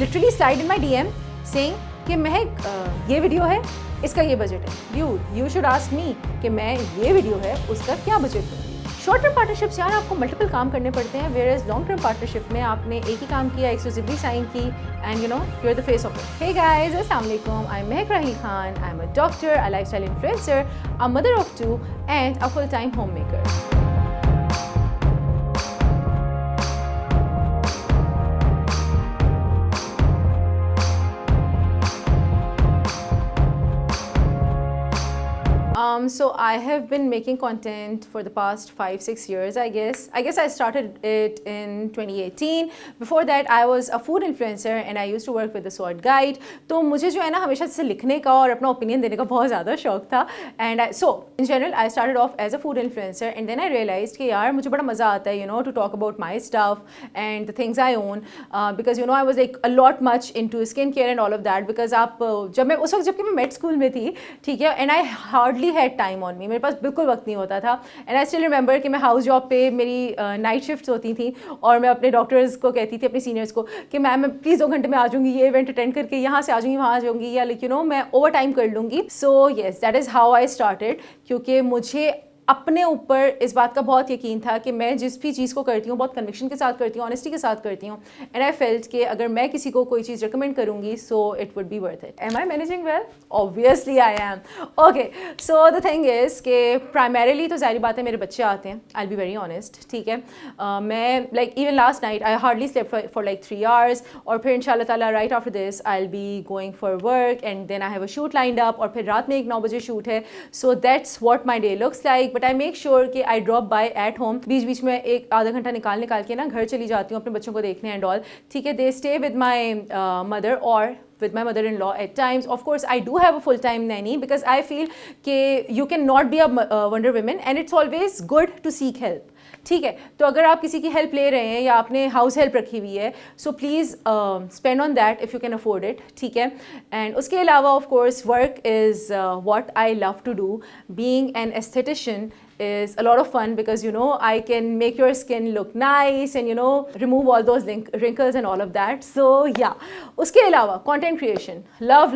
Literally slide in my DM saying कि महक ये video है, इसका ये बजट है। यू शुड आस्क मी कि मैं ये वीडियो है उसका क्या बजट है। शॉर्ट टर्म पार्टनरशिप्स यार आपको मल्टीपल काम करने पड़ते हैं, where as long term partnership में आपने एक ही काम किया, एक्सक्लूसिवली साइन की and you are the face of it. Hey guys, अस्सलाम वालेकुम, I am Mahak Rahi Khan, I am a doctor, a lifestyle influencer, a mother of 2 and a full time home maker. So I have been making content for the past 5-6 years, I guess. I started it in 2018. Before that, I was a food influencer and I used to work with the Sword Guide. तो मुझे जो है ना हमेशा से लिखने का और अपना opinion देने का बहुत ज़्यादा शौक था. And so in general, I started off as a food influencer and then I realized कि यार मुझे बड़ा मज़ा आता है, to talk about my stuff and the things I own, because I was like a lot much into skincare and all of that. Because आप जबकि मैं med school में थी, ठीक है, and I hardly had time on me, मेरे पास बिल्कुल वक्त नहीं होता था। एंड आई स्टिल रिमेंबर कि मैं हाउस जॉब पे मेरी नाइट शिफ्ट्स होती थी और मैं अपने डॉक्टर्स को कहती थी, अपने सीनियर्स को, कि मैम मैं प्लीज़ 2 घंटे में आ जाऊँगी, ये इवेंट अटेंड करके यहाँ से आ जाऊँगी, वहाँ आ जाऊँगी, या लाइक मैं ओवर टाइम कर लूँगी। So yes, that is how I started, क्योंकि मुझे अपने ऊपर इस बात का बहुत यकीन था कि मैं जिस भी चीज़ को करती हूँ बहुत कन्विक्शन के साथ करती हूँ, ऑनेस्टी के साथ करती हूँ। एंड आई फेल्ट कि अगर मैं किसी को कोई चीज़ रिकमेंड करूँगी so it would be worth it. Am I managing well? Obviously I am. Okay, so the thing is कि प्राइमरीली तो ज़ाहिर बात है मेरे बच्चे आते हैं, आई बी वेरी ऑनेस्ट, ठीक है। मैं like even last night I hardly slept for like 3 hours, और फिर इंशाल्लाह ताला right after this I will be going for work and then I have a shoot lined up, और फिर रात में 9 बजे शूट है। So that's what my day looks like, but I make sure कि I drop by at home, बीच बीच में एक आधा घंटा निकाल के ना घर चली जाती हूँ अपने बच्चों को देखने एंड ऑल, ठीक है। They stay with my mother और with my mother-in-law at times. Of course, I do have a full-time nanny because I feel that you cannot be a Wonder Woman and it's always good to seek help. ठीक है, तो अगर आप किसी की help ले रहे हैं या आपने हाउस हेल्प रखी हुई है, so please spend on that if you can afford it, ठीक है। एंड उसके अलावा of course work is what I love to do. Being an aesthetician is a lot of fun because I can make your skin look nice and remove all those wrinkles and all of that. So yeah, उसके अलावा content creation, love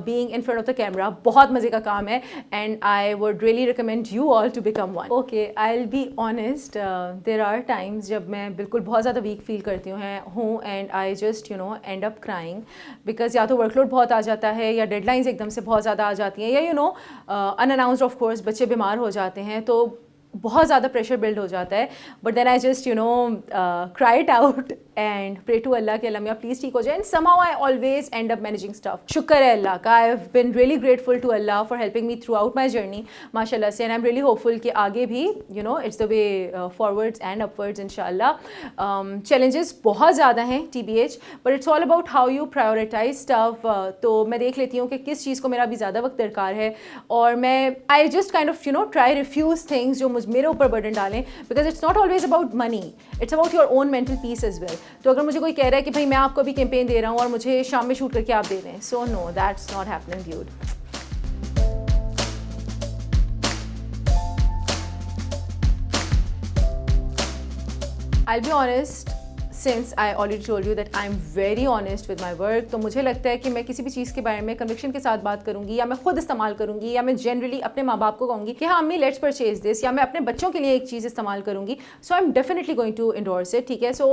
being in front of the camera, बहुत मज़े का काम है and I would really recommend you all to become one. Okay, I'll be honest, there are times जब मैं बिल्कुल बहुत ज़्यादा weak feel करती हूँ and I just end up crying because या तो workload बहुत आ जाता है या deadlines एकदम से बहुत ज़्यादा आ जाती हैं या unannounced of course बच्चे बीमार हो जाते हैं तो बहुत ज़्यादा प्रेशर बिल्ड हो जाता है। But then I just cry it out and pray to Allah कि अल्लाह मियां प्लीज़ ठीक हो जाए। And somehow I always end up managing stuff. शुक्र है अल्लाह का, I have been really grateful to Allah for helping me throughout my journey माशाल्लाह से। And I am really hopeful कि आगे भी it's the way forwards and upwards इंशाल्लाह। Challenges बहुत ज़्यादा हैं TBH, but it's all about how you prioritise stuff. तो मैं देख लेती हूँ कि किस चीज़ को मेरा अभी ज़्यादा वक्त दरकार है और मैं I just kind of try refuse things जो मेरे ऊपर बर्डन डालें, because it's not always about money, it's about your own mental peace as well. तो अगर मुझे कोई कह रहा है कि भाई मैं आपको अभी कैंपेन दे रहा हूँ और मुझे शाम में शूट करके आप दे दें, so no, that's not happening dude. I'll be honest, since I already told you that I'm very honest with my work, तो मुझे लगता है कि मैं किसी भी चीज़ के बारे में कन्विक्शन के साथ बात करूँगी या मैं खुद इस्तेमाल करूँगी या मैं जनरली अपने माँ बाप को कहूँगी कि हाँ अम्मी लेट्स परचेज दिस, या मैं अपने बच्चों के लिए एक चीज़ इस्तेमाल करूँगी, so I am definitely going to endorse it, ठीक है। So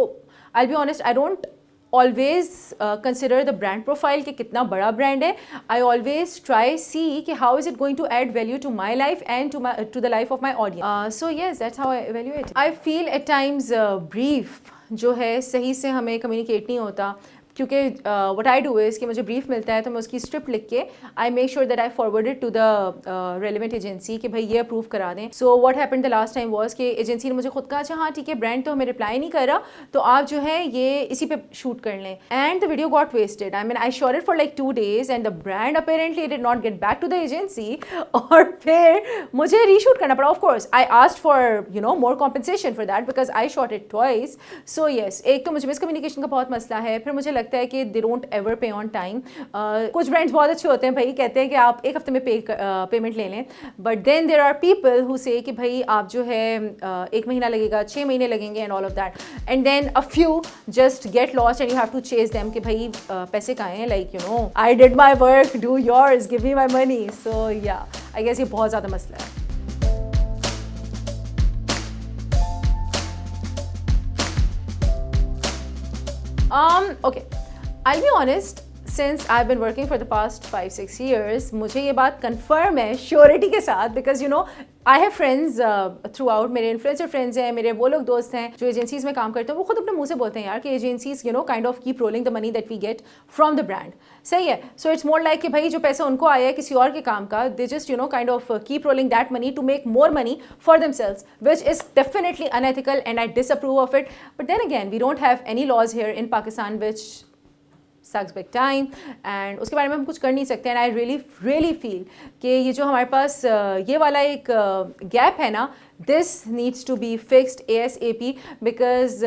I be honest, I don't always consider the brand profile कि कितना बड़ा ब्रांड है। आई ऑलवेज ट्राई सी कि how is it going to add value to my life and to the life of my audience. So yes, that's how I evaluate. I feel at times brief जो है सही से हमें communicate नहीं होता, क्योंकि what I do is कि मुझे ब्रीफ मिलता है तो मैं उसकी स्क्रिप्ट लिख के I make sure that I forwarded to the relevant agency कि भाई ये अप्रूव करा दें। So what happened the last time was कि एजेंसी ने मुझे खुद कहा अच्छा हाँ ठीक है, ब्रांड तो हमें रिप्लाई नहीं कर रहा तो आप जो है ये इसी पे शूट कर लें, and the video got wasted. I mean I shot it for like 2 days and the brand apparently did not get back to the agency, और फिर मुझे रीशूट करना पड़ा। Of course I asked for more compensation for that because I shot it twice. So yes, एक तो मुझे miscommunication का बहुत मसला है, फिर मुझे लगता लगता है कि दे डोंट एवर पे ऑन टाइम। कुछ ब्रांड्स बहुत अच्छे होते हैं भाई, कहते हैं कि आप एक हफ्ते में पेमेंट ले लें, but then there are people who say कि भाई आप जो है 1 महीना लगेगा, 6 महीने लगेंगे and all of that, and then a few just get lost and you have to chase them कि भाई पैसे कहाँ हैं, like you know I did my work, do yours, give me my money. So yeah I guess ये बहुत ज़्यादा मसला है। Okay, I'll be honest, since I've been working for the past 5-6 years, मुझे ये बात confirm है श्योरिटी के साथ, because you know I have friends throughout, मेरे इन्फ्लुएंसर फ्रेंड्स हैं, मेरे वो लोग दोस्त हैं जो एजेंसीज में काम करते हैं, वो खुद अपने मुंह से बोलते हैं यार कि agencies you know kind of keep rolling the money that we get from the brand. सही है, सो इट्स मोर लाइक कि भाई जो पैसा उनको आया है किसी और के काम का, they just you know kind of keep rolling that money to make more money for themselves, which is definitely unethical and I disapprove of it. But then again we don't have any laws here in Pakistan which sucks big time, and उसके बारे में हम कुछ कर नहीं सकते। And I really feel कि ये जो हमारे पास ये वाला एक गैप है ना, this needs to be fixed ASAP, because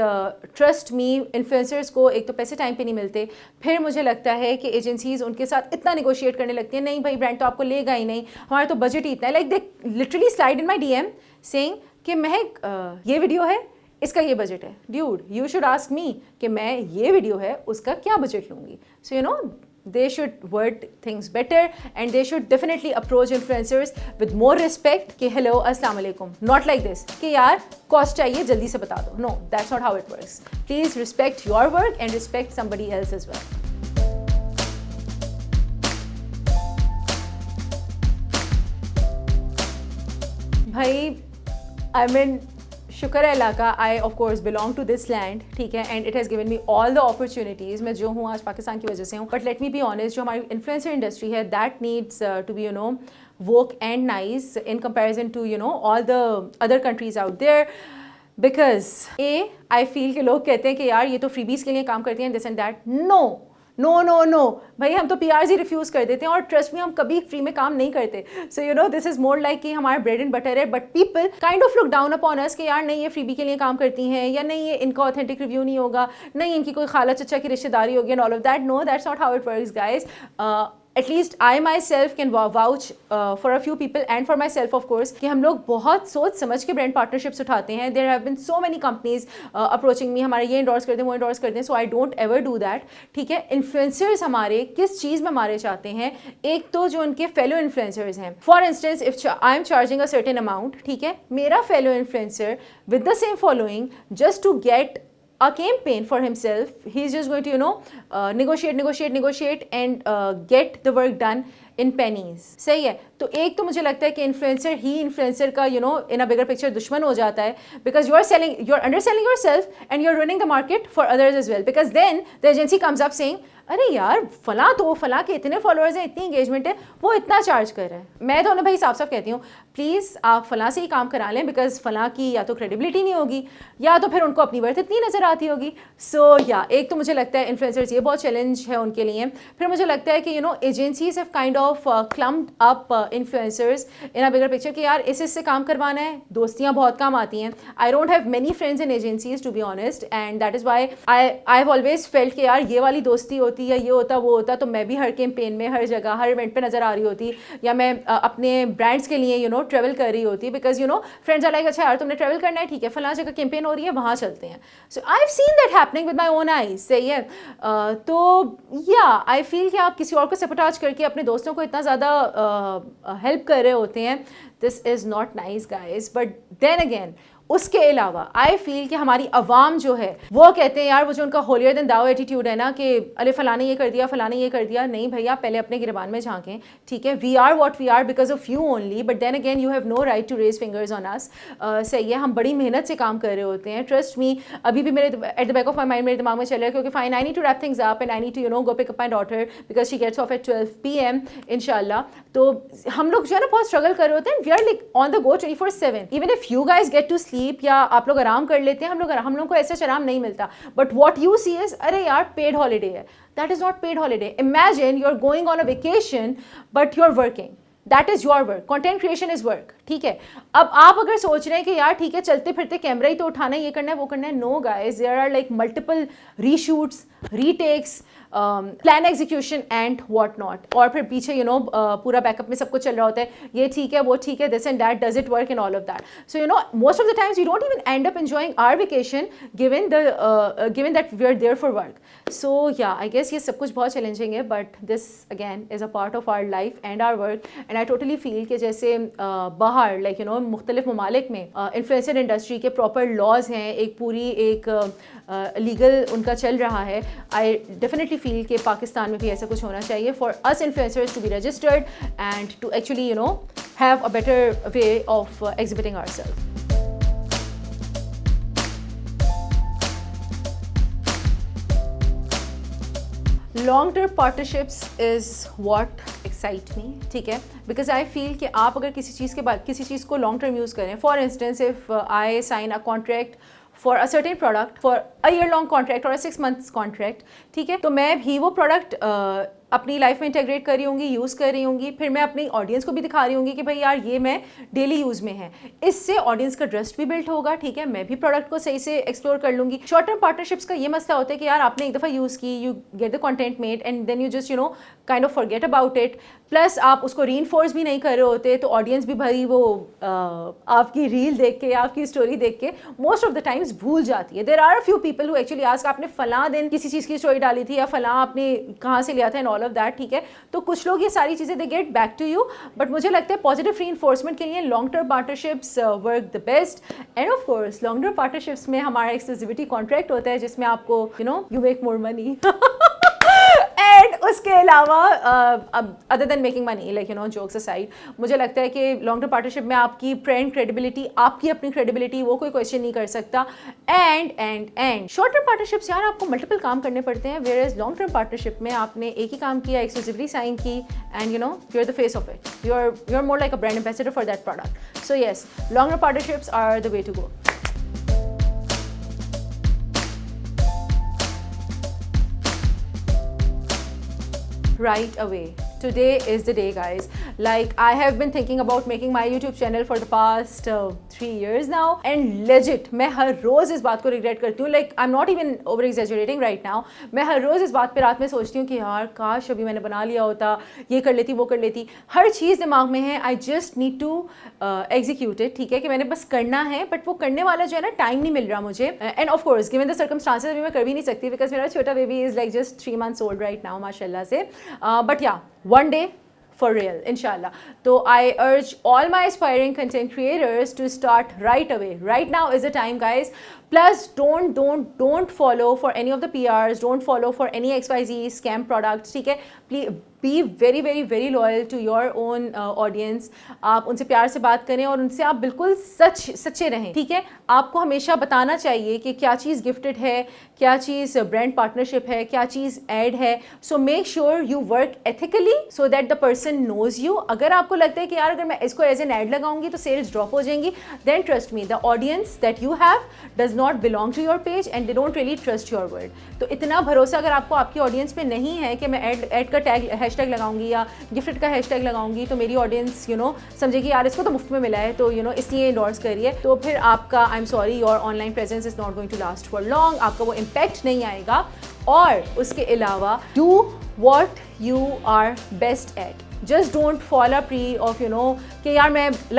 trust me, influencers को एक तो पैसे टाइम पे नहीं मिलते, फिर मुझे लगता है कि एजेंसीज उनके साथ इतना निगोशिएट करने लगती हैं, नहीं भाई ब्रांड तो आपको लेगा ही नहीं, हमारा तो बजट ही इतना है, like they literally slide in my DM saying कि महक ये वीडियो है, इसका ये बजट है। Dude, you should ask me कि मैं ये वीडियो है उसका क्या बजट लूँगी। So you know they should word things better and they should definitely approach influencers with more respect कि hello अस्सलाम वालेकुम, not like this कि यार cost चाहिए जल्दी से बता दो। No, that's not how it works. Please respect your work and respect somebody else as well. भाई I mean शुक्र है अल्लाह का, I of course belong to this land, ठीक है, and it has given me all the opportunities. मैं जो हूँ आज पाकिस्तान की वजह से हूँ, but let me be honest, जो हमारी इन्फ्लुएंसर इंडस्ट्री है that needs to be you know woke and nice in comparison to you know all the other countries out there, because I feel कि लोग कहते हैं कि यार ये तो फ्रीबीज के लिए काम करती हैं दिस एंड दैट। नो भाई, हम तो PRs ही रिफ्यूज़ कर देते हैं, और ट्रस्ट में हम कभी फ्री में काम नहीं करते। So you know this is more like कि हमारा ब्रेड एंड बटर है, but people kind of look down upon us कि यार नहीं ये फ्रीबी के लिए काम करती हैं, या नहीं ये इनका ऑथेंटिक रिव्यू नहीं होगा, नहीं इनकी कोई खाला चचा की रिश्तेदारी होगी and all of that. No, that's not how it works guys. At least I myself can vouch for a few people and for myself of course कि हम लोग बहुत सोच समझ के ब्रांड पार्टनरशिप्स उठाते हैं। There have been so many companies approaching me, हमारे ये endorse करते हैं, वो endorse करते हैं, so I don't ever do that। ठीक है, इन्फ्लुएंसर्स हमारे किस चीज़ में हमारे चाहते हैं, एक तो जो उनके फेलो इन्फ्लुएंसर्स हैं, for instance if I am charging a certain amount, ठीक है, मेरा fellow influencer with the same following just to get a campaign for himself, he's just going to you know negotiate and get the work done in pennies। सही है, तो एक तो मुझे लगता है कि इन्फ्लुएंसर ही इन्फ्लुएंसर का you know in a bigger picture दुश्मन हो जाता है, because you are underselling yourself and you are running the market for others as well, because then the agency comes up saying अरे यार फलां के इतने फॉलोअर्स हैं, इतनी एंगेजमेंट है, वो इतना चार्ज कर रहे हैं। मैं तो उन्हें भाई साफ साफ कहती हूँ प्लीज़ आप फलां से ही काम करा लें, बिकॉज फलां की या तो क्रेडिबिलिटी नहीं होगी या तो फिर उनको अपनी वर्थ इतनी नज़र आती होगी। सो या एक तो मुझे लगता है इन्फ्लुएंसर्स ये बहुत चैलेंज है उनके लिए। फिर मुझे लगता है कि you know agencies have kind of clumped up influencers in a bigger picture कि यार इससे काम करवाना है, दोस्तियाँ बहुत काम आती हैं। I don't have many friends in agencies to be honest, and that is why I have always felt कि यार ये वाली दोस्ती होती या ये होता वो होता तो मैं भी हर कैंपेन में, हर जगह, हर इवेंट पे नजर आ रही होती, या मैं अपने ब्रांड्स के लिए यू नो ट्रैवल कर रही होती, because you know friends are like अच्छा यार तुमने ट्रैवल करना है, ठीक है फलां जगह कैंपेन हो रही है वहाँ चलते हैं। So I have seen that happening with my own eyes. सही है, तो या आई फील कि आप किसी और को सपोर्टाज करके अपने दोस्तों को इतना ज़्यादा हेल्प कर रहे होते हैं, this is not nice guys. But then again उसके अलावा आई फील कि हमारी अवाम जो है वो कहते हैं यार वो जो उनका होलियर देन दाओ एटीट्यूड है ना कि अरे फलाने ये कर दिया, फलाने ये कर दिया, नहीं भैया पहले अपने गिरबान में झांकें, ठीक है, we are what we are because of you only, but then again you have no right to raise fingers on us. सही है, हम बड़ी मेहनत से काम कर रहे होते हैं, ट्रस्ट मी। अभी भी मेरे at the back of my mind मेरे दिमाग में चल रहा है क्योंकि fine I need to wrap things up and I need to you know go pick up my daughter because she gets off at 12 PM इंशाल्लाह। तो हम लोग जो है ना बहुत स्ट्रगल कर रहे होते हैं, we are like on the go 24/7। Even if you guys get to sleep या आप लोग आराम कर लेते हैं, हम लोग को ऐसा आराम नहीं मिलता, but what you see is अरे यार पेड हॉलीडे है, that is not paid holiday. Imagine you are going on a vacation but you are working, that is your work, content creation is work, ठीक है। अब आप अगर सोच रहे हैं कि यार ठीक है चलते फिरते कैमरा ही तो उठाना है, ये करना है वो करना है, no guys, there are like multiple reshoots, retakes, plan execution and what not, और फिर पीछे पूरा बैकअप में सब कुछ चल रहा होता है, ये ठीक है वो ठीक है, this and that, does it work and all of that. So most of the times we don't even end up enjoying our vacation given that we are there for work. So yeah, I guess ये सब कुछ बहुत challenging है, but this again is a part of our life and our work, and I totally feel कि जैसे बाहर मुख्तलिफ ममालिक में इन्फ्लुएंसर इंडस्ट्री के प्रॉपर लॉज हैं, एक पूरी एक लीगल उनका चल रहा है. आई डेफिनेटली फील कि पाकिस्तान में भी ऐसा कुछ होना चाहिए for us influencers to be registered and to actually have a better way of exhibiting ourself. Long term partnerships is what excite me, ठीक है, बिकॉज आई फील कि आप अगर किसी चीज़ के बाद किसी चीज़ को लॉन्ग टर्म यूज़ करें, for instance if I sign a contract for a certain product for a year long contract or a 6 months contract, ठीक है, तो मैं भी वो प्रोडक्ट अपनी लाइफ में इंटीग्रेट कर रही होंगी, यूज़ कर रही होंगी, फिर मैं अपनी ऑडियंस को भी दिखा रही होंगी कि भाई यार ये मैं डेली यूज़ में है. इससे ऑडियंस का ट्रस्ट भी बिल्ड होगा, ठीक है, मैं भी प्रोडक्ट को सही से एक्सप्लोर कर लूँगी. शॉर्ट टर्म पार्टनरशिप्स का ये मसला होता है कि यार आपने एक दफ़ा यूज़ की, you get the content made and then you just kind of forget about it. Plus आप उसको रीइंफोर्स भी नहीं कर रहे होते, तो ऑडियंस भी भाई वो आपकी रील देख के, आपकी स्टोरी देख के मोस्ट ऑफ द टाइम्स भूल जाती है. There are a few people who actually ask आपने फलां दिन किसी चीज़ की स्टोरी डाली थी या फलां आपने कहाँ से लिया था एंड ऑल ऑफ दैट, ठीक है, तो कुछ लोग ये सारी चीज़ें they get back to you. But मुझे लगता है पॉजिटिव रीइंफोर्समेंट के लिए long term partnerships work the best. And of course long term partnerships में हमारा एक्सक्लूसिविटी कॉन्ट्रैक्ट होता है जिसमें आपको you make more money. And उसके अलावा other than making money, like jokes aside, मुझे लगता है कि लॉन्ग टर्म पार्टनरशिप में आपकी ब्रांड क्रेडिबिलिटी, आपकी अपनी क्रेडिबिलिटी, वो कोई क्वेश्चन नहीं कर सकता. एंड शॉर्ट टर्म पार्टनरशिप्स यार आपको मल्टीपल काम करने पड़ते हैं, where as long term partnership में आपने एक ही काम किया, एक्सक्लूसिवली साइन की, and you are the face of it, you are more like a brand ambassador for that product. So yes, long term partnerships are the way to go. Right away. Today is the day, guys. Like, I have been thinking about making my YouTube channel for the past 3 years now, and legit मैं हर रोज़ इस बात को regret करती हूँ. Like, I'm not even over exaggerating right now. मैं हर रोज़ इस बात पे रात में सोचती हूँ कि यार काश अभी मैंने बना लिया होता, ये कर लेती, वो कर लेती. हर चीज़ दिमाग में है, I just need to execute it, ठीक है, कि मैंने बस करना है, बट वो करने वाला जो है ना टाइम नहीं मिल रहा मुझे. And of course given the circumstances अभी मैं कर भी नहीं सकती, बिकॉज मेरा छोटा baby is like just 3 months old right now, माशाल्लाह से. बट या one day for real, inshallah. So I urge all my aspiring content creators to start right away. Right now is the time, guys. Plus don't follow for any of the PRs, don't follow for any XYZ scam products, ठीक है. Please be very very very loyal to your own audience. आप उनसे प्यार से बात करें और उनसे आप बिल्कुल सच्चे रहें, ठीक है. आपको हमेशा बताना चाहिए कि क्या चीज़ गिफ्टेड है, क्या चीज़ ब्रांड पार्टनरशिप है, क्या चीज़ एड है. So make sure you work ethically so that the person knows you. अगर आपको लगता है कि यार अगर मैं इसको एज एन एड लगाऊंगी तो सेल्स ड्रॉप हो जाएंगी, then trust me, the audience that you have does not belong to your page and they don't really trust your word. तो इतना भरोसा अगर आपको आपकी ऑडियंस पे नहीं है कि मैं एड का टैग हैशटैग लगाऊंगी या गिफ्टेड का हैशटैग लगाऊंगी तो मेरी ऑडियंस समझेगी यार इसको तो मुफ्त में मिला है, तो इसलिए इंडोर्स करिए, तो फिर आपका I am sorry your online presence is not going to last for long. आपका वो इम्पैक्ट नहीं आएगा. और उसके अलावा do what you are best at. Just don't follow pre of कि यार मैं